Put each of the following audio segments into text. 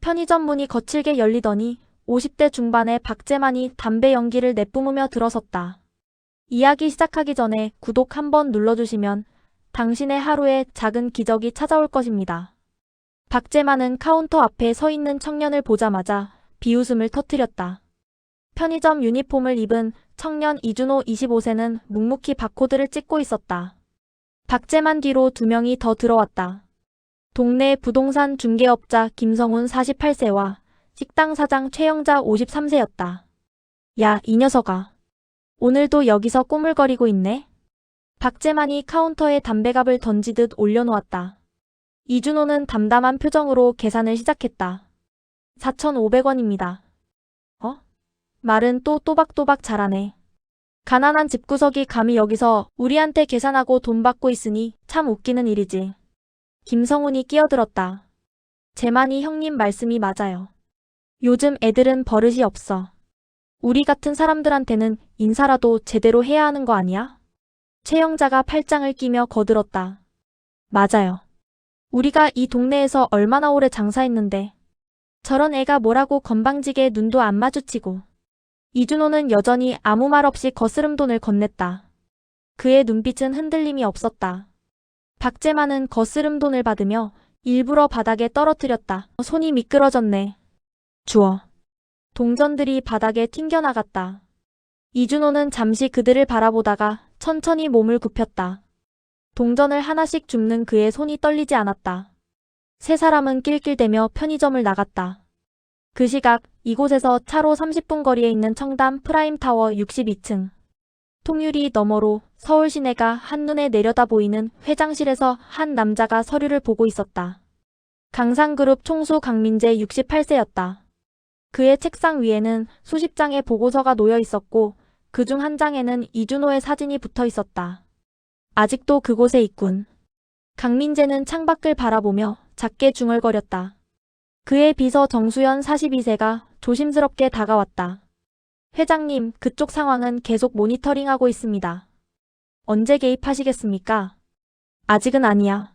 편의점 문이 거칠게 열리더니 50대 중반의 박재만이 담배 연기를 내뿜으며 들어섰다. 이야기 시작하기 전에 구독 한번 눌러주시면 당신의 하루에 작은 기적이 찾아올 것입니다. 박재만은 카운터 앞에 서 있는 청년을 보자마자 비웃음을 터뜨렸다. 편의점 유니폼을 입은 청년 이준호 25세는 묵묵히 바코드를 찍고 있었다. 박재만 뒤로 2명이 더 들어왔다. 동네 부동산 중개업자 김성훈 48세와 식당 사장 최영자 53세였다. 야, 이 녀석아. 오늘도 여기서 꼬물거리고 있네? 박재만이 카운터에 담배갑을 던지듯 올려놓았다. 이준호는 담담한 표정으로 계산을 시작했다. 4,500원입니다. 말은 또 또박또박 잘하네. 가난한 집구석이 감히 여기서 우리한테 계산하고 돈 받고 있으니 참 웃기는 일이지. 김성훈이 끼어들었다. 재만이 형님 말씀이 맞아요. 요즘 애들은 버릇이 없어. 우리 같은 사람들한테는 인사라도 제대로 해야 하는 거 아니야? 최영자가 팔짱을 끼며 거들었다. 맞아요. 우리가 이 동네에서 얼마나 오래 장사했는데 저런 애가 뭐라고 건방지게 눈도 안 마주치고. 이준호는 여전히 아무 말 없이 거스름 돈을 건넸다. 그의 눈빛은 흔들림이 없었다. 박재만은 거스름 돈을 받으며 일부러 바닥에 떨어뜨렸다. 손이 미끄러졌네. 주워. 동전들이 바닥에 튕겨나갔다. 이준호는 잠시 그들을 바라보다가 천천히 몸을 굽혔다. 동전을 하나씩 줍는 그의 손이 떨리지 않았다. 세 사람은 낄낄대며 편의점을 나갔다. 그 시각 이곳에서 차로 30분 거리에 있는 청담 프라임타워 62층. 통유리 너머로 서울 시내가 한눈에 내려다 보이는 회장실에서 한 남자가 서류를 보고 있었다. 강상그룹 총수 강민재 68세였다. 그의 책상 위에는 수십 장의 보고서가 놓여 있었고 그중 한 장에는 이준호의 사진이 붙어 있었다. 아직도 그곳에 있군. 강민재는 창밖을 바라보며 작게 중얼거렸다. 그의 비서 정수연 42세가 조심스럽게 다가왔다. 회장님, 그쪽 상황은 계속 모니터링하고 있습니다. 언제 개입하시겠습니까? 아직은 아니야.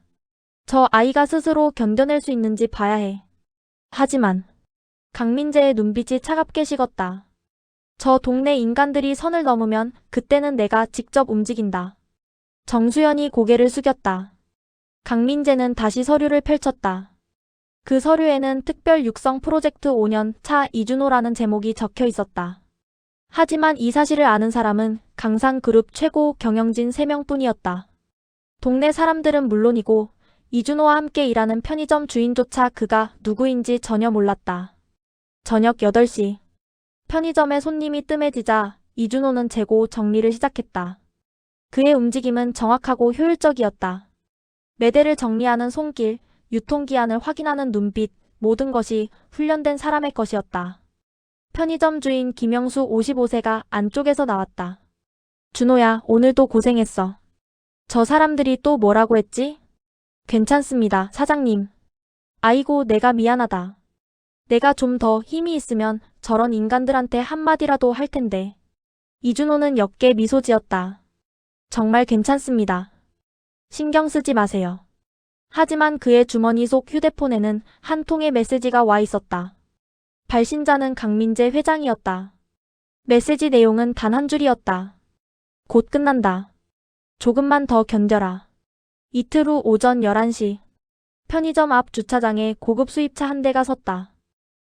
저 아이가 스스로 견뎌낼 수 있는지 봐야 해. 하지만 강민재의 눈빛이 차갑게 식었다. 저 동네 인간들이 선을 넘으면 그때는 내가 직접 움직인다. 정수연이 고개를 숙였다. 강민재는 다시 서류를 펼쳤다. 그 서류에는 특별 육성 프로젝트 5년 차 이준호라는 제목이 적혀 있었다. 하지만 이 사실을 아는 사람은 강상그룹 최고 경영진 3명뿐이었다. 동네 사람들은 물론이고 이준호와 함께 일하는 편의점 주인조차 그가 누구인지 전혀 몰랐다. 저녁 8시. 편의점에 손님이 뜸해지자 이준호는 재고 정리를 시작했다. 그의 움직임은 정확하고 효율적이었다. 매대를 정리하는 손길, 유통기한을 확인하는 눈빛, 모든 것이 훈련된 사람의 것이었다. 편의점 주인 김영수 55세가 안쪽에서 나왔다. 준호야, 오늘도 고생했어. 저 사람들이 또 뭐라고 했지? 괜찮습니다, 사장님. 아이고, 내가 미안하다. 내가 좀 더 힘이 있으면 저런 인간들한테 한마디라도 할 텐데. 이준호는 옅게 미소 지었다. 정말 괜찮습니다. 신경 쓰지 마세요. 하지만 그의 주머니 속 휴대폰에는 한 통의 메시지가 와 있었다. 발신자는 강민재 회장이었다. 메시지 내용은 단 한 줄이었다. 곧 끝난다. 조금만 더 견뎌라. 이틀 후 오전 11시. 편의점 앞 주차장에 고급 수입차 한 대가 섰다.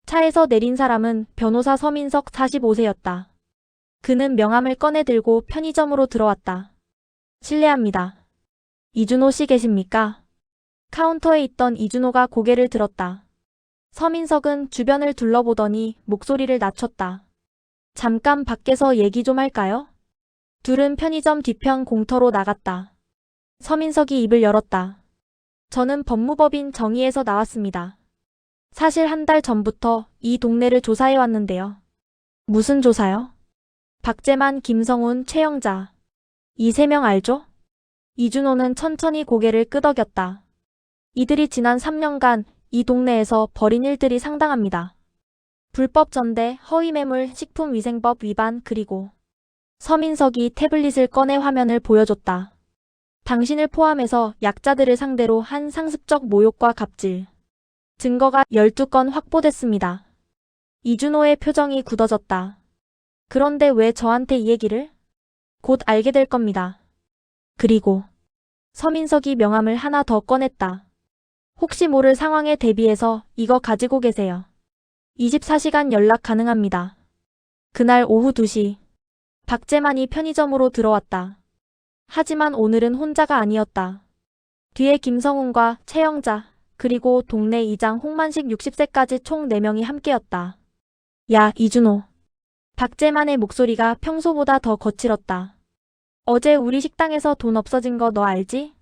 차에서 내린 사람은 변호사 서민석 45세였다. 그는 명함을 꺼내 들고 편의점으로 들어왔다. 실례합니다. 이준호 씨 계십니까? 카운터에 있던 이준호가 고개를 들었다. 서민석은 주변을 둘러보더니 목소리를 낮췄다. 잠깐 밖에서 얘기 좀 할까요? 둘은 편의점 뒤편 공터로 나갔다. 서민석이 입을 열었다. 저는 법무법인 정의에서 나왔습니다. 사실 한 달 전부터 이 동네를 조사해 왔는데요. 무슨 조사요? 박재만, 김성훈, 최영자. 이 3명 알죠? 이준호는 천천히 고개를 끄덕였다. 이들이 지난 3년간 이 동네에서 벌인 일들이 상당합니다. 불법 전대, 허위매물, 식품위생법 위반, 그리고 서민석이 태블릿을 꺼내 화면을 보여줬다. 당신을 포함해서 약자들을 상대로 한 상습적 모욕과 갑질. 증거가 12건 확보됐습니다. 이준호의 표정이 굳어졌다. 그런데 왜 저한테 이 얘기를? 곧 알게 될 겁니다. 그리고 서민석이 명함을 하나 더 꺼냈다. 혹시 모를 상황에 대비해서 이거 가지고 계세요. 24시간 연락 가능합니다. 그날 오후 2시, 박재만이 편의점으로 들어왔다. 하지만 오늘은 혼자가 아니었다. 뒤에 김성훈과 최영자, 그리고 동네 이장 홍만식 60세까지 총 4명이 함께였다. 야, 이준호. 박재만의 목소리가 평소보다 더 거칠었다. 어제 우리 식당에서 돈 없어진 거 너 알지?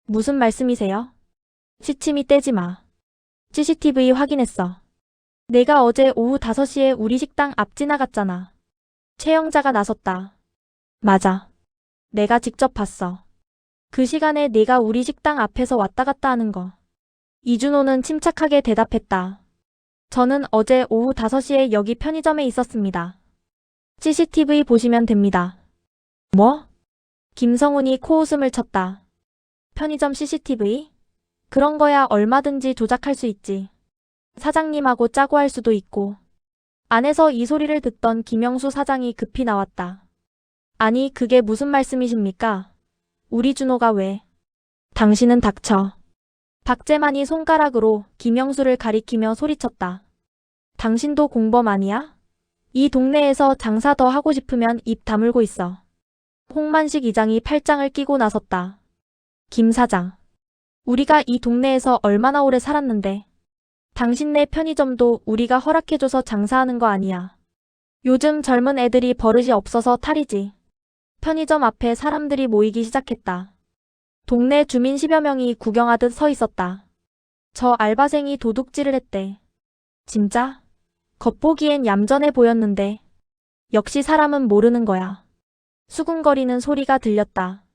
무슨 말씀이세요? 시침이 떼지 마. CCTV 확인했어. 내가 어제 오후 5시에 우리 식당 앞 지나갔잖아. 최영자가 나섰다. 맞아. 내가 직접 봤어. 그 시간에 내가 우리 식당 앞에서 왔다 갔다 하는 거. 이준호는 침착하게 대답했다. 저는 어제 오후 5시에 여기 편의점에 있었습니다. CCTV 보시면 됩니다. 뭐? 김성훈이 코웃음을 쳤다. 편의점 CCTV? 그런 거야 얼마든지 조작할 수 있지. 사장님하고 짜고 할 수도 있고. 안에서 이 소리를 듣던 김영수 사장이 급히 나왔다. 아니 그게 무슨 말씀이십니까? 우리 준호가 왜? 당신은 닥쳐. 박재만이 손가락으로 김영수를 가리키며 소리쳤다. 당신도 공범 아니야? 이 동네에서 장사 더 하고 싶으면 입 다물고 있어. 홍만식 이장이 팔짱을 끼고 나섰다. 김 사장. 우리가 이 동네에서 얼마나 오래 살았는데. 당신네 편의점도 우리가 허락해줘서 장사하는 거 아니야. 요즘 젊은 애들이 버릇이 없어서 탈이지. 편의점 앞에 사람들이 모이기 시작했다. 동네 주민 10여 명이 구경하듯 서 있었다. 저 알바생이 도둑질을 했대. 진짜? 겉보기엔 얌전해 보였는데. 역시 사람은 모르는 거야. 수군거리는 소리가 들렸다.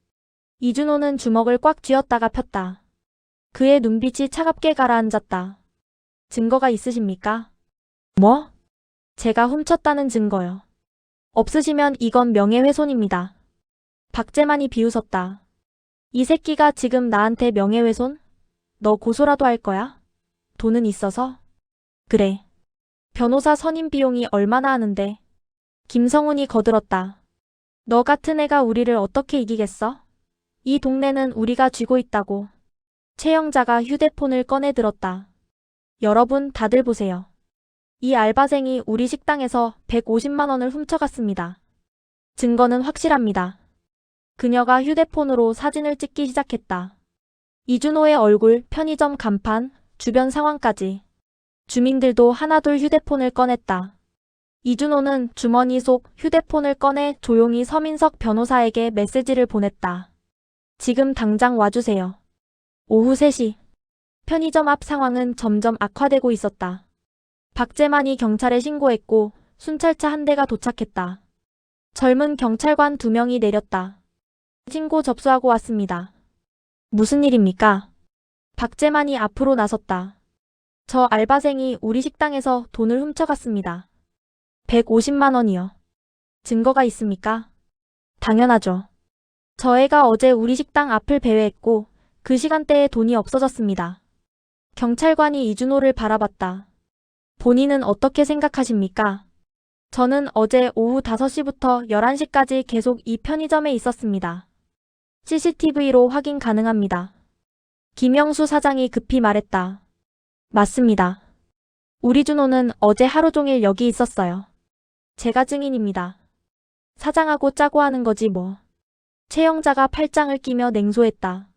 이준호는 주먹을 꽉 쥐었다가 폈다. 그의 눈빛이 차갑게 가라앉았다. 증거가 있으십니까? 뭐? 제가 훔쳤다는 증거요. 없으시면 이건 명예훼손입니다. 박재만이 비웃었다. 이 새끼가 지금 나한테 명예훼손? 너 고소라도 할 거야? 돈은 있어서? 그래. 변호사 선임 비용이 얼마나 하는데? 김성훈이 거들었다. 너 같은 애가 우리를 어떻게 이기겠어? 이 동네는 우리가 쥐고 있다고. 최영자가 휴대폰을 꺼내 들었다. 여러분 다들 보세요. 이 알바생이 우리 식당에서 150만 원을 훔쳐갔습니다. 증거는 확실합니다. 그녀가 휴대폰으로 사진을 찍기 시작했다. 이준호의 얼굴, 편의점 간판, 주변 상황까지. 주민들도 하나둘 휴대폰을 꺼냈다. 이준호는 주머니 속 휴대폰을 꺼내 조용히 서민석 변호사에게 메시지를 보냈다. 지금 당장 와주세요. 오후 3시. 편의점 앞 상황은 점점 악화되고 있었다. 박재만이 경찰에 신고했고 순찰차 한 대가 도착했다. 젊은 경찰관 2명이 내렸다. 신고 접수하고 왔습니다. 무슨 일입니까? 박재만이 앞으로 나섰다. 저 알바생이 우리 식당에서 돈을 훔쳐갔습니다. 150만 원이요. 증거가 있습니까? 당연하죠. 저 애가 어제 우리 식당 앞을 배회했고 그 시간대에 돈이 없어졌습니다. 경찰관이 이준호를 바라봤다. 본인은 어떻게 생각하십니까? 저는 어제 오후 5시부터 11시까지 계속 이 편의점에 있었습니다. CCTV로 확인 가능합니다. 김영수 사장이 급히 말했다. 맞습니다. 우리 준호는 어제 하루 종일 여기 있었어요. 제가 증인입니다. 사장하고 짜고 하는 거지 뭐. 최영자가 팔짱을 끼며 냉소했다.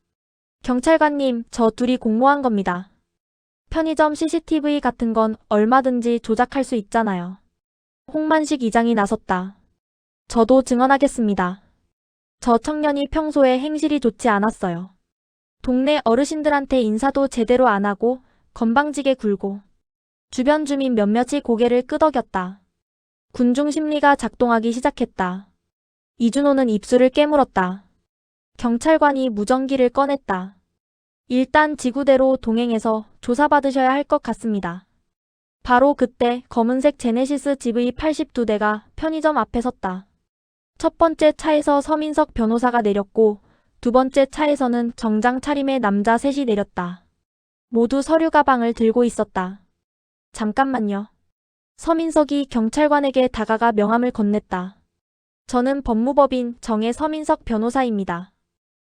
경찰관님, 저 둘이 공모한 겁니다. 편의점 CCTV 같은 건 얼마든지 조작할 수 있잖아요. 홍만식 이장이 나섰다. 저도 증언하겠습니다. 저 청년이 평소에 행실이 좋지 않았어요. 동네 어르신들한테 인사도 제대로 안 하고 건방지게 굴고 주변 주민 몇몇이 고개를 끄덕였다. 군중 심리가 작동하기 시작했다. 이준호는 입술을 깨물었다. 경찰관이 무전기를 꺼냈다. 일단 지구대로 동행해서 조사받으셔야 할 것 같습니다. 바로 그때 검은색 제네시스 GV82대가 편의점 앞에 섰다. 첫 번째 차에서 서민석 변호사가 내렸고 두 번째 차에서는 정장 차림의 남자 셋이 내렸다. 모두 서류 가방을 들고 있었다. 잠깐만요. 서민석이 경찰관에게 다가가 명함을 건넸다. 저는 법무법인 정의 서민석 변호사입니다.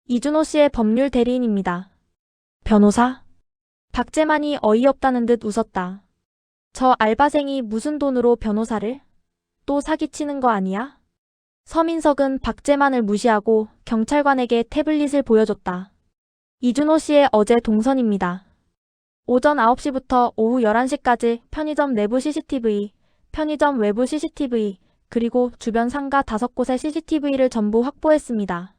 이준호 씨의 법률 대리인입니다. 변호사? 박재만이 어이없다는 듯 웃었다. 저 알바생이 무슨 돈으로 변호사를? 또 사기치는 거 아니야? 서민석은 박재만을 무시하고 경찰관에게 태블릿을 보여줬다. 이준호 씨의 어제 동선입니다. 오전 9시부터 오후 11시까지 편의점 내부 CCTV, 편의점 외부 CCTV, 그리고 주변 상가 5곳의 CCTV를 전부 확보했습니다.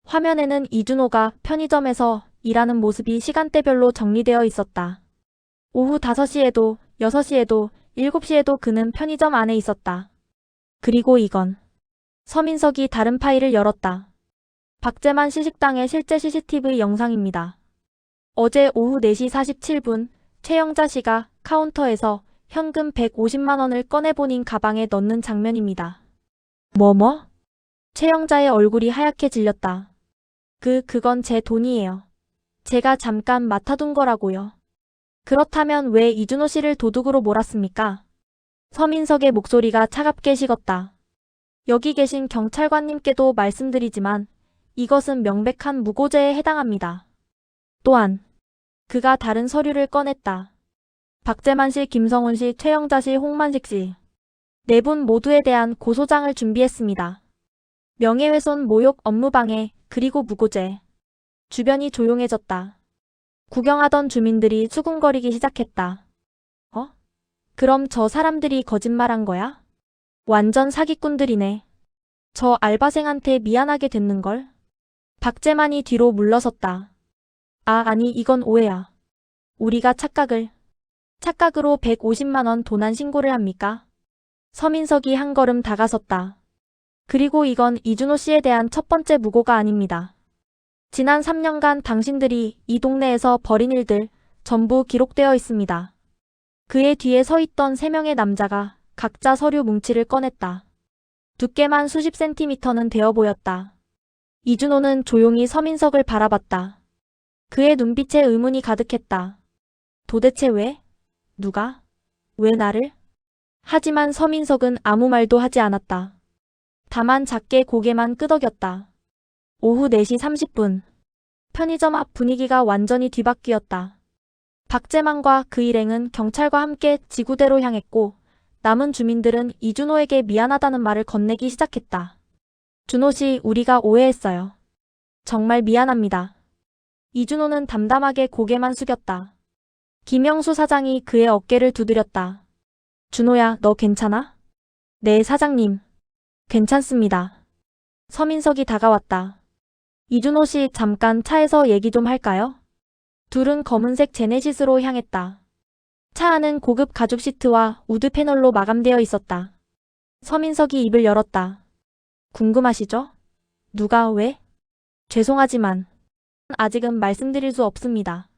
화면에는 이준호가 편의점에서 일하는 모습이 시간대별로 정리되어 있었다. 오후 5시에도, 6시에도, 7시에도 그는 편의점 안에 있었다. 그리고 이건 서민석이 다른 파일을 열었다. 박재만 시식당의 실제 CCTV 영상입니다. 어제 오후 4시 47분 최영자 씨가 카운터에서 현금 150만 원을 꺼내 본인 가방에 넣는 장면입니다. 뭐뭐? 최영자의 얼굴이 하얗게 질렸다. 그건 제 돈이에요. 제가 잠깐 맡아둔 거라고요. 그렇다면 왜 이준호 씨를 도둑으로 몰았습니까? 서민석의 목소리가 차갑게 식었다. 여기 계신 경찰관님께도 말씀드리지만 이것은 명백한 무고죄에 해당합니다. 또한 그가 다른 서류를 꺼냈다. 박재만 씨, 김성훈 씨, 최영자 씨, 홍만식 씨. 네 분 모두에 대한 고소장을 준비했습니다. 명예훼손, 모욕, 업무방해, 그리고 무고죄. 주변이 조용해졌다. 구경하던 주민들이 수군거리기 시작했다. 그럼 저 사람들이 거짓말한 거야? 완전 사기꾼들이네. 저 알바생한테 미안하게 됐는걸? 박재만이 뒤로 물러섰다. 아니 이건 오해야. 우리가 착각으로 150만 원 도난 신고를 합니까? 서민석이 한 걸음 다가섰다. 그리고 이건 이준호 씨에 대한 첫 번째 무고가 아닙니다. 지난 3년간 당신들이 이 동네에서 벌인 일들 전부 기록되어 있습니다. 그의 뒤에 서 있던 3명의 남자가 각자 서류 뭉치를 꺼냈다. 두께만 수십 센티미터는 되어 보였다. 이준호는 조용히 서민석을 바라봤다. 그의 눈빛에 의문이 가득했다. 도대체 왜? 누가? 왜 나를? 하지만 서민석은 아무 말도 하지 않았다. 다만 작게 고개만 끄덕였다. 오후 4시 30분. 편의점 앞 분위기가 완전히 뒤바뀌었다. 박재만과 그 일행은 경찰과 함께 지구대로 향했고 남은 주민들은 이준호에게 미안하다는 말을 건네기 시작했다. 준호 씨, 우리가 오해했어요. 정말 미안합니다. 이준호는 담담하게 고개만 숙였다. 김영수 사장이 그의 어깨를 두드렸다. 준호야, 너 괜찮아? 네, 사장님. 괜찮습니다. 서민석이 다가왔다. 이준호 씨, 잠깐 차에서 얘기 좀 할까요? 둘은 검은색 제네시스로 향했다. 차 안은 고급 가죽 시트와 우드 패널로 마감되어 있었다. 서민석이 입을 열었다. 궁금하시죠? 누가 왜? 죄송하지만 아직은 말씀드릴 수 없습니다.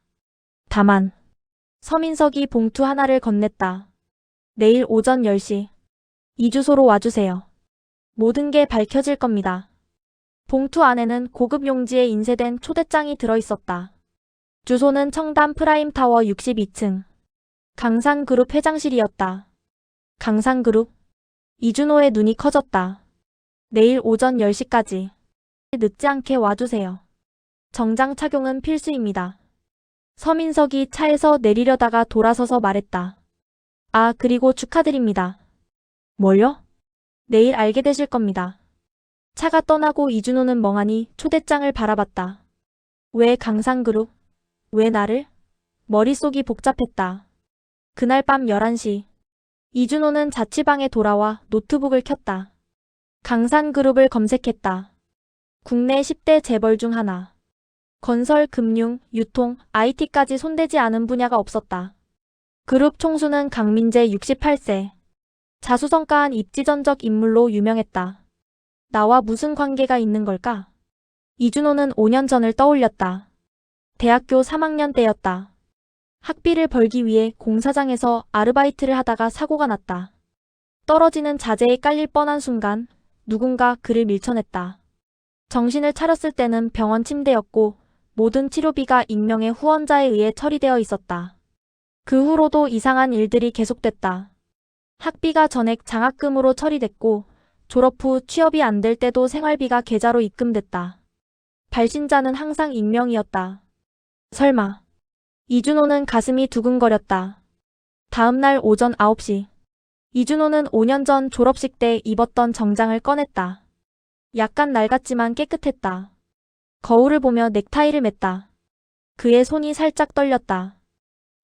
다만 서민석이 봉투 하나를 건넸다. 내일 오전 10시 이 주소로 와주세요. 모든 게 밝혀질 겁니다. 봉투 안에는 고급 용지에 인쇄된 초대장이 들어있었다. 주소는 청담 프라임타워 62층. 강산그룹 회장실이었다. 강산그룹? 이준호의 눈이 커졌다. 내일 오전 10시까지. 늦지 않게 와주세요. 정장 착용은 필수입니다. 서민석이 차에서 내리려다가 돌아서서 말했다. 그리고 축하드립니다. 뭘요? 내일 알게 되실 겁니다. 차가 떠나고 이준호는 멍하니 초대장을 바라봤다. 왜 강산그룹? 왜 나를? 머릿속이 복잡했다. 그날 밤 11시. 이준호는 자취방에 돌아와 노트북을 켰다. 강산그룹을 검색했다. 국내 10대 재벌 중 하나. 건설, 금융, 유통, IT까지 손대지 않은 분야가 없었다. 그룹 총수는 강민재 68세. 자수성가한 입지전적 인물로 유명했다. 나와 무슨 관계가 있는 걸까? 이준호는 5년 전을 떠올렸다. 대학교 3학년 때였다. 학비를 벌기 위해 공사장에서 아르바이트를 하다가 사고가 났다. 떨어지는 자재에 깔릴 뻔한 순간 누군가 그를 밀쳐냈다. 정신을 차렸을 때는 병원 침대였고 모든 치료비가 익명의 후원자에 의해 처리되어 있었다. 그 후로도 이상한 일들이 계속됐다. 학비가 전액 장학금으로 처리됐고 졸업 후 취업이 안 될 때도 생활비가 계좌로 입금됐다. 발신자는 항상 익명이었다. 설마. 이준호는 가슴이 두근거렸다. 다음 날 오전 9시. 이준호는 5년 전 졸업식 때 입었던 정장을 꺼냈다. 약간 낡았지만 깨끗했다. 거울을 보며 넥타이를 맸다. 그의 손이 살짝 떨렸다.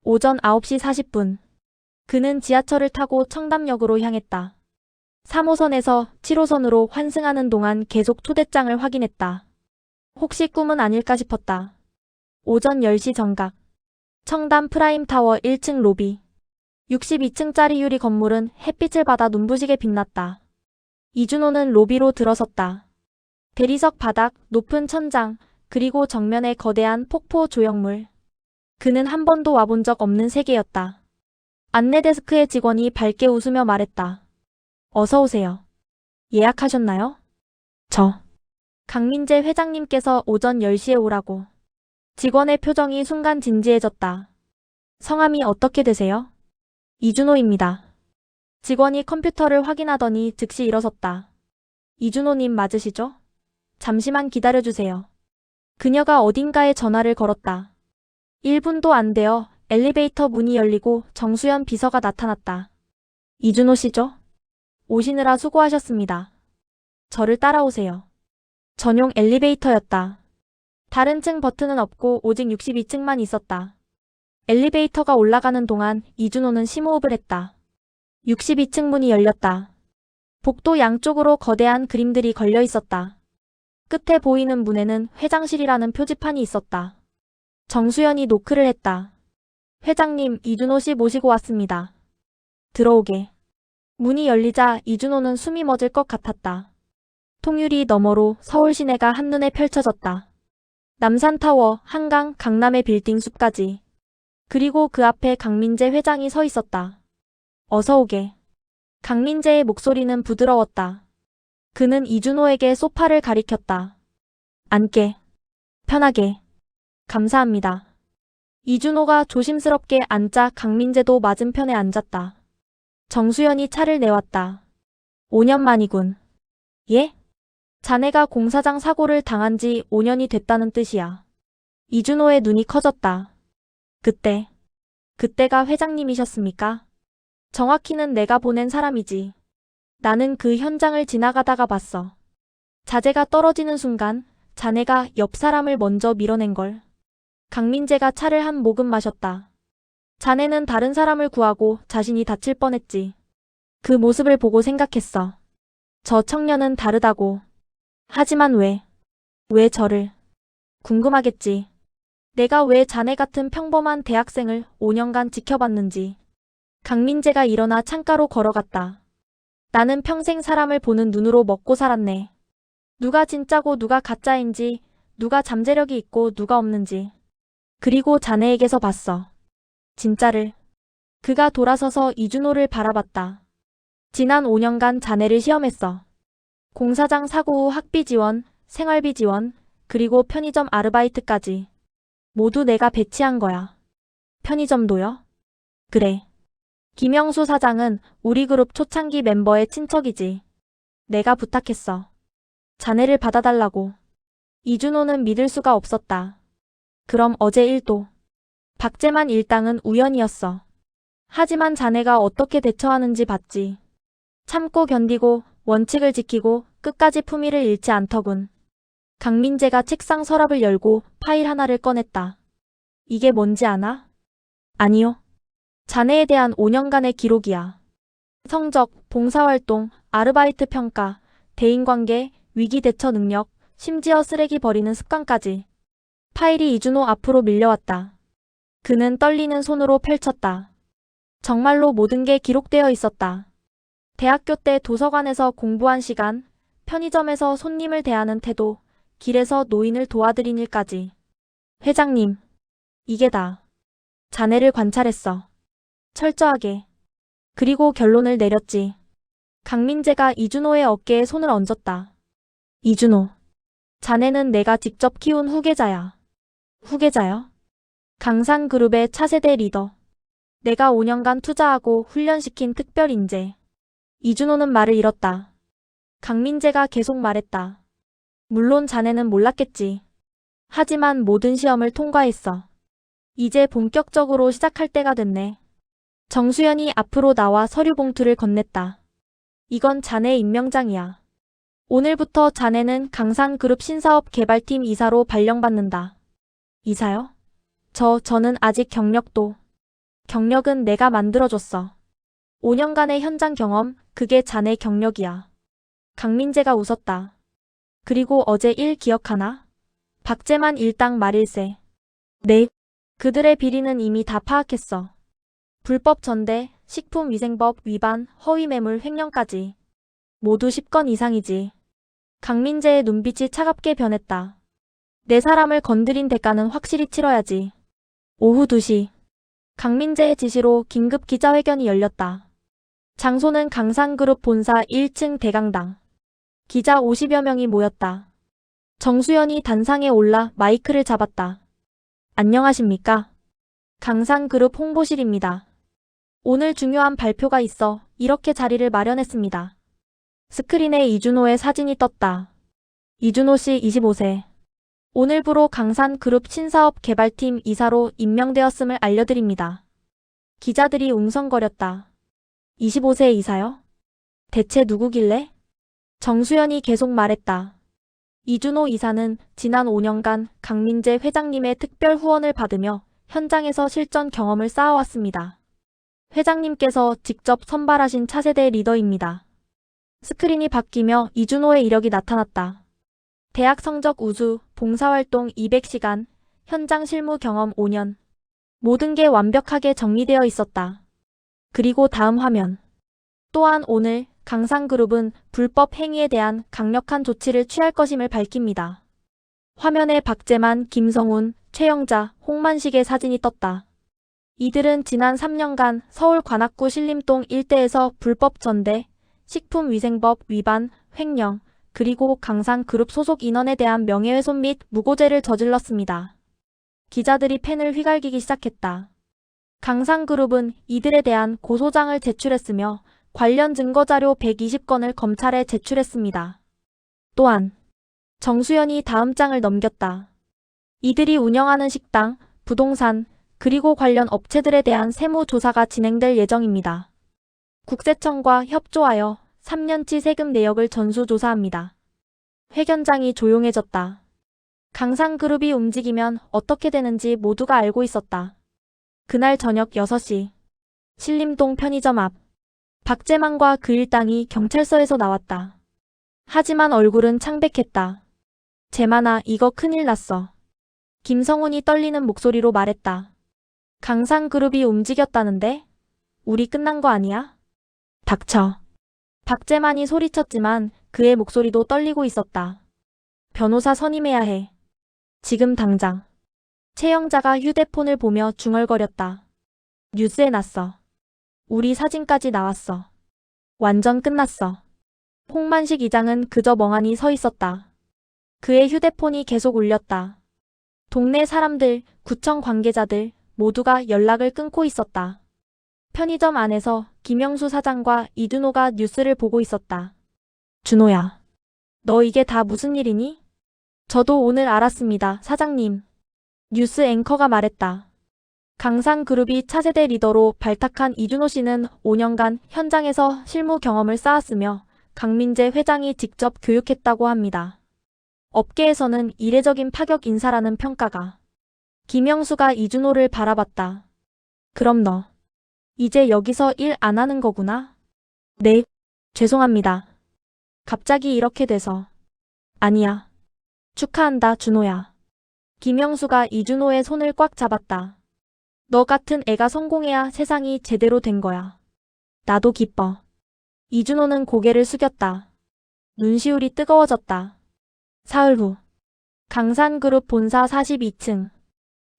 오전 9시 40분. 그는 지하철을 타고 청담역으로 향했다. 3호선에서 7호선으로 환승하는 동안 계속 초대장을 확인했다. 혹시 꿈은 아닐까 싶었다. 오전 10시 정각. 청담 프라임타워 1층 로비. 62층짜리 유리 건물은 햇빛을 받아 눈부시게 빛났다. 이준호는 로비로 들어섰다. 대리석 바닥, 높은 천장, 그리고 정면에 거대한 폭포 조형물. 그는 한 번도 와본 적 없는 세계였다. 안내데스크의 직원이 밝게 웃으며 말했다. 어서 오세요. 예약하셨나요? 강민재 회장님께서 오전 10시에 오라고. 직원의 표정이 순간 진지해졌다. 성함이 어떻게 되세요? 이준호입니다. 직원이 컴퓨터를 확인하더니 즉시 일어섰다. 이준호님 맞으시죠? 잠시만 기다려주세요. 그녀가 어딘가에 전화를 걸었다. 1분도 안 되어 엘리베이터 문이 열리고 정수연 비서가 나타났다. 이준호 씨죠? 오시느라 수고하셨습니다. 저를 따라오세요. 전용 엘리베이터였다. 다른 층 버튼은 없고 오직 62층만 있었다. 엘리베이터가 올라가는 동안 이준호는 심호흡을 했다. 62층 문이 열렸다. 복도 양쪽으로 거대한 그림들이 걸려 있었다. 끝에 보이는 문에는 회장실이라는 표지판이 있었다. 정수연이 노크를 했다. 회장님, 이준호 씨 모시고 왔습니다. 들어오게. 문이 열리자 이준호는 숨이 멎을 것 같았다. 통유리 너머로 서울 시내가 한눈에 펼쳐졌다. 남산타워, 한강, 강남의 빌딩 숲까지. 그리고 그 앞에 강민재 회장이 서 있었다. 어서 오게. 강민재의 목소리는 부드러웠다. 그는 이준호에게 소파를 가리켰다. 앉게. 편하게. 감사합니다. 이준호가 조심스럽게 앉자 강민재도 맞은편에 앉았다. 정수연이 차를 내왔다. 5년 만이군. 예? 자네가 공사장 사고를 당한 지 5년이 됐다는 뜻이야. 이준호의 눈이 커졌다. 그때가 회장님이셨습니까? 정확히는 내가 보낸 사람이지. 나는 그 현장을 지나가다가 봤어. 자재가 떨어지는 순간 자네가 옆 사람을 먼저 밀어낸걸. 강민재가 차를 한 모금 마셨다. 자네는 다른 사람을 구하고 자신이 다칠 뻔했지. 그 모습을 보고 생각했어. 저 청년은 다르다고. 하지만 왜 저를? 궁금하겠지. 내가 왜 자네 같은 평범한 대학생을 5년간 지켜봤는지. 강민재가 일어나 창가로 걸어갔다. 나는 평생 사람을 보는 눈으로 먹고 살았네. 누가 진짜고 누가 가짜인지, 누가 잠재력이 있고 누가 없는지. 그리고 자네에게서 봤어. 진짜를. 그가 돌아서서 이준호를 바라봤다. 지난 5년간 자네를 시험했어. 공사장 사고 후 학비 지원, 생활비 지원, 그리고 편의점 아르바이트까지. 모두 내가 배치한 거야. 편의점도요? 그래. 김영수 사장은 우리 그룹 초창기 멤버의 친척이지. 내가 부탁했어. 자네를 받아달라고. 이준호는 믿을 수가 없었다. 그럼 어제 일도. 박재만 일당은 우연이었어. 하지만 자네가 어떻게 대처하는지 봤지. 참고 견디고 원칙을 지키고 끝까지 품위를 잃지 않더군. 강민재가 책상 서랍을 열고 파일 하나를 꺼냈다. 이게 뭔지 아나? 아니요. 자네에 대한 5년간의 기록이야. 성적, 봉사활동, 아르바이트 평가, 대인관계, 위기 대처 능력, 심지어 쓰레기 버리는 습관까지. 파일이 이준호 앞으로 밀려왔다. 그는 떨리는 손으로 펼쳤다. 정말로 모든 게 기록되어 있었다. 대학교 때 도서관에서 공부한 시간, 편의점에서 손님을 대하는 태도, 길에서 노인을 도와드린 일까지. 회장님, 이게 다. 자네를 관찰했어. 철저하게. 그리고 결론을 내렸지. 강민재가 이준호의 어깨에 손을 얹었다. 이준호, 자네는 내가 직접 키운 후계자야. 후계자요. 강산그룹의 차세대 리더. 내가 5년간 투자하고 훈련시킨 특별 인재. 이준호는 말을 잃었다. 강민재가 계속 말했다. 물론 자네는 몰랐겠지. 하지만 모든 시험을 통과했어. 이제 본격적으로 시작할 때가 됐네. 정수연이 앞으로 나와 서류 봉투를 건넸다. 이건 자네 임명장이야. 오늘부터 자네는 강산그룹 신사업 개발팀 이사로 발령받는다. 이사요? 저는 아직 경력은 내가 만들어줬어. 5년간의 현장 경험, 그게 자네 경력이야. 강민재가 웃었다. 그리고 어제 일 기억하나? 박재만 일당 말일세. 네. 그들의 비리는 이미 다 파악했어. 불법 전대, 식품위생법 위반, 허위매물 횡령까지. 모두 10건 이상이지. 강민재의 눈빛이 차갑게 변했다. 내 사람을 건드린 대가는 확실히 치러야지. 오후 2시. 강민재의 지시로 긴급 기자회견이 열렸다. 장소는 강산그룹 본사 1층 대강당. 기자 50여 명이 모였다. 정수연이 단상에 올라 마이크를 잡았다. 안녕하십니까? 강산그룹 홍보실입니다. 오늘 중요한 발표가 있어 이렇게 자리를 마련했습니다. 스크린에 이준호의 사진이 떴다. 이준호 씨 25세. 오늘부로 강산그룹 신사업 개발팀 이사로 임명되었음을 알려드립니다. 기자들이 웅성거렸다. 25세 이사요? 대체 누구길래? 정수연이 계속 말했다. 이준호 이사는 지난 5년간 강민재 회장님의 특별 후원을 받으며 현장에서 실전 경험을 쌓아왔습니다. 회장님께서 직접 선발하신 차세대 리더입니다. 스크린이 바뀌며 이준호의 이력이 나타났다. 대학 성적 우수, 봉사활동 200시간, 현장 실무 경험 5년. 모든 게 완벽하게 정리되어 있었다. 그리고 다음 화면. 또한 오늘 강산그룹은 불법 행위에 대한 강력한 조치를 취할 것임을 밝힙니다. 화면에 박재만, 김성훈, 최영자, 홍만식의 사진이 떴다. 이들은 지난 3년간 서울 관악구 신림동 일대에서 불법 전대, 식품위생법 위반, 횡령, 그리고 강산그룹 소속 인원에 대한 명예훼손 및 무고죄를 저질렀습니다. 기자들이 펜을 휘갈기기 시작했다. 강산그룹은 이들에 대한 고소장을 제출했으며 관련 증거자료 120건을 검찰에 제출했습니다. 또한 정수연이 다음 장을 넘겼다. 이들이 운영하는 식당, 부동산, 그리고 관련 업체들에 대한 세무조사가 진행될 예정입니다. 국세청과 협조하여 3년치 세금 내역을 전수조사합니다. 회견장이 조용해졌다. 강산그룹이 움직이면 어떻게 되는지 모두가 알고 있었다. 그날 저녁 6시. 신림동 편의점 앞. 박재만과 그 일당이 경찰서에서 나왔다. 하지만 얼굴은 창백했다. 재만아, 이거 큰일 났어. 김성훈이 떨리는 목소리로 말했다. 강산그룹이 움직였다는데? 우리 끝난 거 아니야? 닥쳐. 박재만이 소리쳤지만 그의 목소리도 떨리고 있었다. 변호사 선임해야 해. 지금 당장. 최영자가 휴대폰을 보며 중얼거렸다. 뉴스에 났어. 우리 사진까지 나왔어. 완전 끝났어. 홍만식 이장은 그저 멍하니 서 있었다. 그의 휴대폰이 계속 울렸다. 동네 사람들, 구청 관계자들 모두가 연락을 끊고 있었다. 편의점 안에서 김영수 사장과 이준호가 뉴스를 보고 있었다. 준호야, 너 이게 다 무슨 일이니? 저도 오늘 알았습니다, 사장님. 뉴스 앵커가 말했다. 강산그룹이 차세대 리더로 발탁한 이준호 씨는 5년간 현장에서 실무 경험을 쌓았으며 강민재 회장이 직접 교육했다고 합니다. 업계에서는 이례적인 파격 인사라는 평가가. 김영수가 이준호를 바라봤다. 그럼 너 이제 여기서 일 안 하는 거구나? 네, 죄송합니다. 갑자기 이렇게 돼서. 아니야. 축하한다, 준호야. 김영수가 이준호의 손을 꽉 잡았다. 너 같은 애가 성공해야 세상이 제대로 된 거야. 나도 기뻐. 이준호는 고개를 숙였다. 눈시울이 뜨거워졌다. 사흘 후. 강산그룹 본사 42층.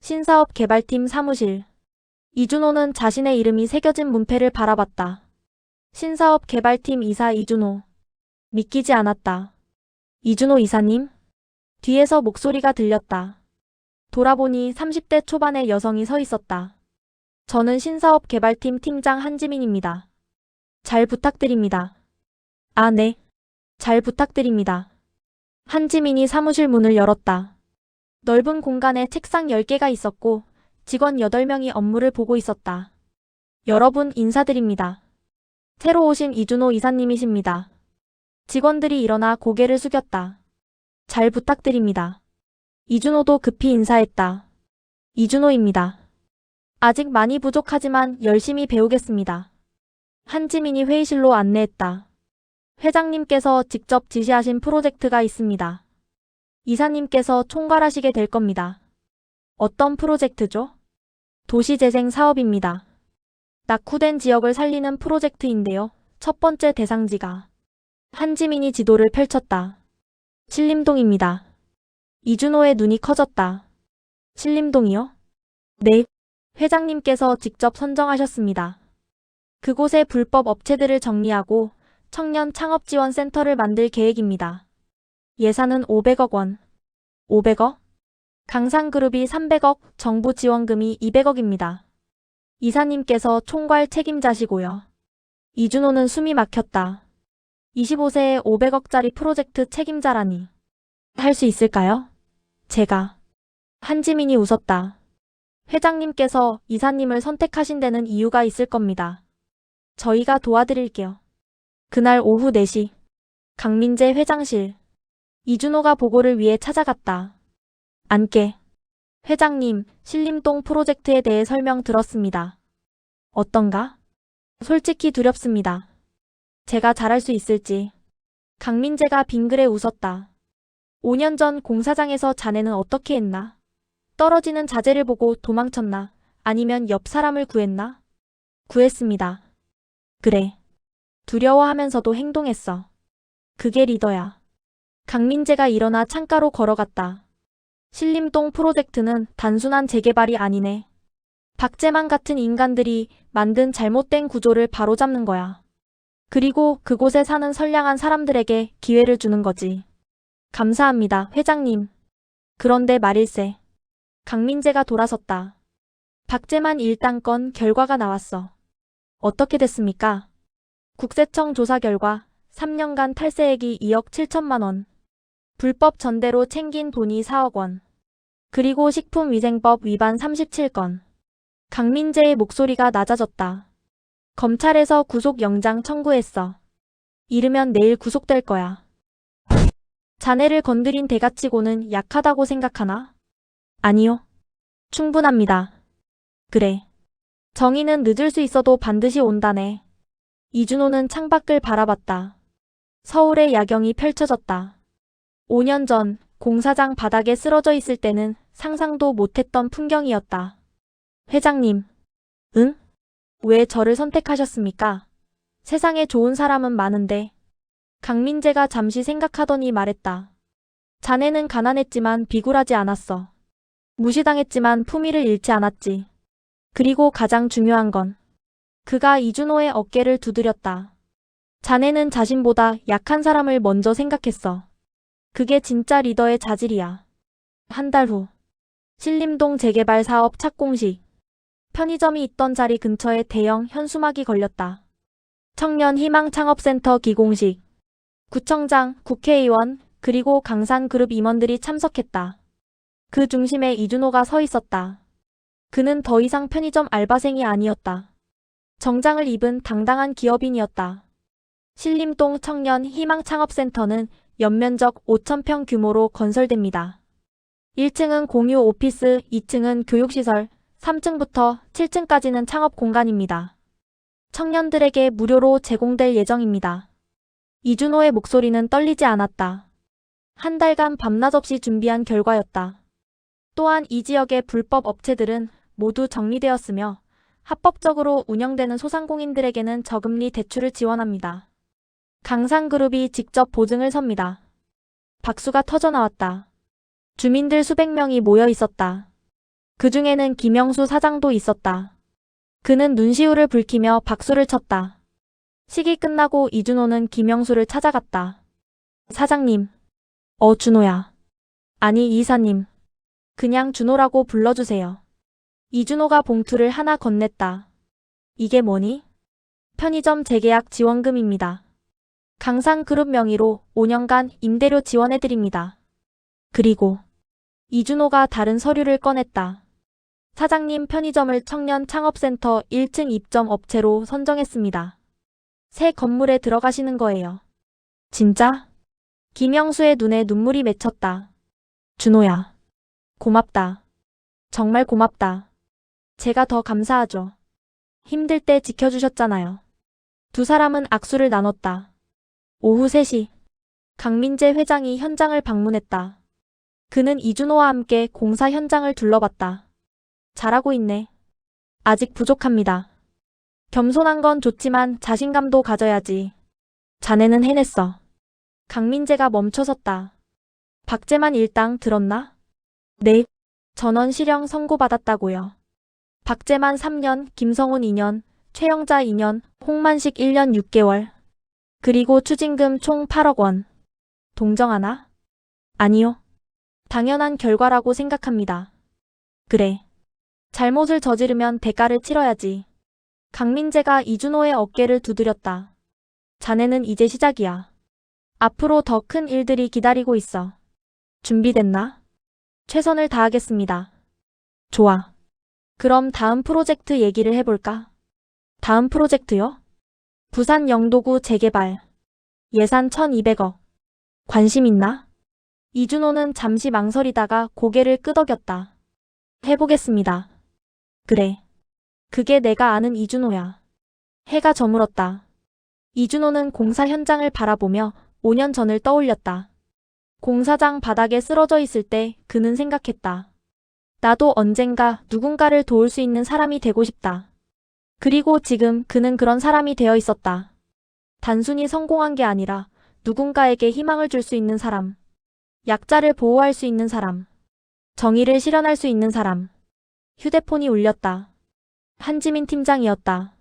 신사업 개발팀 사무실. 이준호는 자신의 이름이 새겨진 문패를 바라봤다. 신사업 개발팀 이사 이준호. 믿기지 않았다. 이준호 이사님? 뒤에서 목소리가 들렸다. 돌아보니 30대 초반의 여성이 서 있었다. 저는 신사업 개발팀 팀장 한지민입니다. 잘 부탁드립니다. 아, 네. 잘 부탁드립니다. 한지민이 사무실 문을 열었다. 넓은 공간에 책상 10개가 있었고 직원 8명이 업무를 보고 있었다. 여러분 인사드립니다. 새로 오신 이준호 이사님이십니다. 직원들이 일어나 고개를 숙였다. 잘 부탁드립니다. 이준호도 급히 인사했다. 이준호입니다. 아직 많이 부족하지만 열심히 배우겠습니다. 한지민이 회의실로 안내했다. 회장님께서 직접 지시하신 프로젝트가 있습니다. 이사님께서 총괄하시게 될 겁니다. 어떤 프로젝트죠? 도시재생 사업입니다. 낙후된 지역을 살리는 프로젝트인데요. 첫 번째 대상지가 한지민이 지도를 펼쳤다. 신림동입니다. 이준호의 눈이 커졌다. 신림동이요? 네. 회장님께서 직접 선정하셨습니다. 그곳에 불법 업체들을 정리하고 청년 창업지원센터를 만들 계획입니다. 예산은 500억 원. 500억? 강산그룹이 300억, 정부 지원금이 200억입니다. 이사님께서 총괄 책임자시고요. 이준호는 숨이 막혔다. 25세에 500억짜리 프로젝트 책임자라니. 할 수 있을까요? 제가. 한지민이 웃었다. 회장님께서 이사님을 선택하신 데는 이유가 있을 겁니다. 저희가 도와드릴게요. 그날 오후 4시. 강민재 회장실. 이준호가 보고를 위해 찾아갔다. 앉게. 회장님, 신림동 프로젝트에 대해 설명 들었습니다. 어떤가? 솔직히 두렵습니다. 제가 잘할 수 있을지. 강민재가 빙그레 웃었다. 5년 전 공사장에서 자네는 어떻게 했나? 떨어지는 자재를 보고 도망쳤나? 아니면 옆 사람을 구했나? 구했습니다. 그래. 두려워하면서도 행동했어. 그게 리더야. 강민재가 일어나 창가로 걸어갔다. 신림동 프로젝트는 단순한 재개발이 아니네. 박재만 같은 인간들이 만든 잘못된 구조를 바로잡는 거야. 그리고 그곳에 사는 선량한 사람들에게 기회를 주는 거지. 감사합니다, 회장님. 그런데 말일세. 강민재가 돌아섰다. 박재만 일당 건 결과가 나왔어. 어떻게 됐습니까? 국세청 조사 결과 3년간 탈세액이 2억 7천만 원. 불법 전대로 챙긴 돈이 4억 원. 그리고 식품위생법 위반 37건. 강민재의 목소리가 낮아졌다. 검찰에서 구속영장 청구했어. 이르면 내일 구속될 거야. 자네를 건드린 대가치고는 약하다고 생각하나? 아니요. 충분합니다. 그래. 정의는 늦을 수 있어도 반드시 온다네. 이준호는 창밖을 바라봤다. 서울의 야경이 펼쳐졌다. 5년 전 공사장 바닥에 쓰러져 있을 때는 상상도 못했던 풍경이었다. 회장님. 응? 왜 저를 선택하셨습니까? 세상에 좋은 사람은 많은데. 강민재가 잠시 생각하더니 말했다. 자네는 가난했지만 비굴하지 않았어. 무시당했지만 품위를 잃지 않았지. 그리고 가장 중요한 건 그가 이준호의 어깨를 두드렸다. 자네는 자신보다 약한 사람을 먼저 생각했어. 그게 진짜 리더의 자질이야. 한 달 후. 신림동 재개발 사업 착공식. 편의점이 있던 자리 근처에 대형 현수막이 걸렸다. 청년 희망 창업센터 기공식. 구청장, 국회의원, 그리고 강산그룹 임원들이 참석했다. 그 중심에 이준호가 서 있었다. 그는 더 이상 편의점 알바생이 아니었다. 정장을 입은 당당한 기업인이었다. 신림동 청년 희망 창업센터는 연면적 5,000평 규모로 건설됩니다. 1층은 공유 오피스, 2층은 교육시설, 3층부터 7층까지는 창업 공간입니다. 청년들에게 무료로 제공될 예정입니다. 이준호의 목소리는 떨리지 않았다. 한 달간 밤낮 없이 준비한 결과였다. 또한 이 지역의 불법 업체들은 모두 정리되었으며 합법적으로 운영되는 소상공인들에게는 저금리 대출을 지원합니다. 강산그룹이 직접 보증을 섭니다. 박수가 터져나왔다. 주민들 수백 명이 모여 있었다. 그 중에는 김영수 사장도 있었다. 그는 눈시울을 붉히며 박수를 쳤다. 식이 끝나고 이준호는 김영수를 찾아갔다. 사장님. 준호야. 아니 이사님. 그냥 준호라고 불러주세요. 이준호가 봉투를 하나 건넸다. 이게 뭐니? 편의점 재계약 지원금입니다. 강상그룹 명의로 5년간 임대료 지원해드립니다. 그리고 이준호가 다른 서류를 꺼냈다. 사장님, 편의점을 청년 창업센터 1층 입점 업체로 선정했습니다. 새 건물에 들어가시는 거예요. 진짜? 김영수의 눈에 눈물이 맺혔다. 준호야. 고맙다. 정말 고맙다. 제가 더 감사하죠. 힘들 때 지켜주셨잖아요. 두 사람은 악수를 나눴다. 오후 3시. 강민재 회장이 현장을 방문했다. 그는 이준호와 함께 공사 현장을 둘러봤다. 잘하고 있네. 아직 부족합니다. 겸손한 건 좋지만 자신감도 가져야지. 자네는 해냈어. 강민재가 멈춰섰다. 박재만 일당 들었나? 네. 전원 실형 선고받았다고요. 박재만 3년, 김성훈 2년, 최영자 2년, 홍만식 1년 6개월. 그리고 추징금 총 8억 원. 동정하나? 아니요. 당연한 결과라고 생각합니다. 그래. 잘못을 저지르면 대가를 치러야지. 강민재가 이준호의 어깨를 두드렸다. 자네는 이제 시작이야. 앞으로 더 큰 일들이 기다리고 있어. 준비됐나? 최선을 다하겠습니다. 좋아. 그럼 다음 프로젝트 얘기를 해볼까? 다음 프로젝트요? 부산 영도구 재개발. 예산 1,200억. 관심 있나? 이준호는 잠시 망설이다가 고개를 끄덕였다. 해보겠습니다. 그래. 그게 내가 아는 이준호야. 해가 저물었다. 이준호는 공사 현장을 바라보며 5년 전을 떠올렸다. 공사장 바닥에 쓰러져 있을 때 그는 생각했다. 나도 언젠가 누군가를 도울 수 있는 사람이 되고 싶다. 그리고 지금 그는 그런 사람이 되어 있었다. 단순히 성공한 게 아니라 누군가에게 희망을 줄 수 있는 사람. 약자를 보호할 수 있는 사람. 정의를 실현할 수 있는 사람. 휴대폰이 울렸다. 한지민 팀장이었다.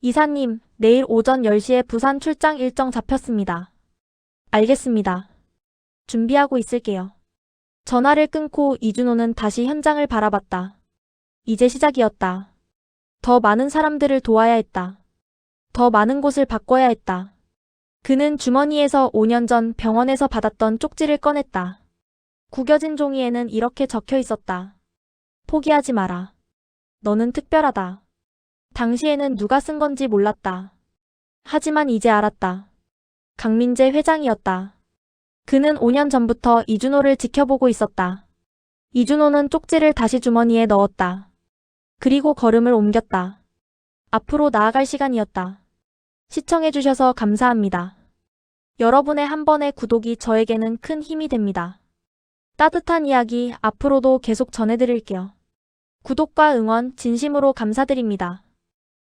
이사님, 내일 오전 10시에 부산 출장 일정 잡혔습니다. 알겠습니다. 준비하고 있을게요. 전화를 끊고 이준호는 다시 현장을 바라봤다. 이제 시작이었다. 더 많은 사람들을 도와야 했다. 더 많은 곳을 바꿔야 했다. 그는 주머니에서 5년 전 병원에서 받았던 쪽지를 꺼냈다. 구겨진 종이에는 이렇게 적혀 있었다. 포기하지 마라. 너는 특별하다. 당시에는 누가 쓴 건지 몰랐다. 하지만 이제 알았다. 강민재 회장이었다. 그는 5년 전부터 이준호를 지켜보고 있었다. 이준호는 쪽지를 다시 주머니에 넣었다. 그리고 걸음을 옮겼다. 앞으로 나아갈 시간이었다. 시청해주셔서 감사합니다. 여러분의 한 번의 구독이 저에게는 큰 힘이 됩니다. 따뜻한 이야기 앞으로도 계속 전해드릴게요. 구독과 응원 진심으로 감사드립니다.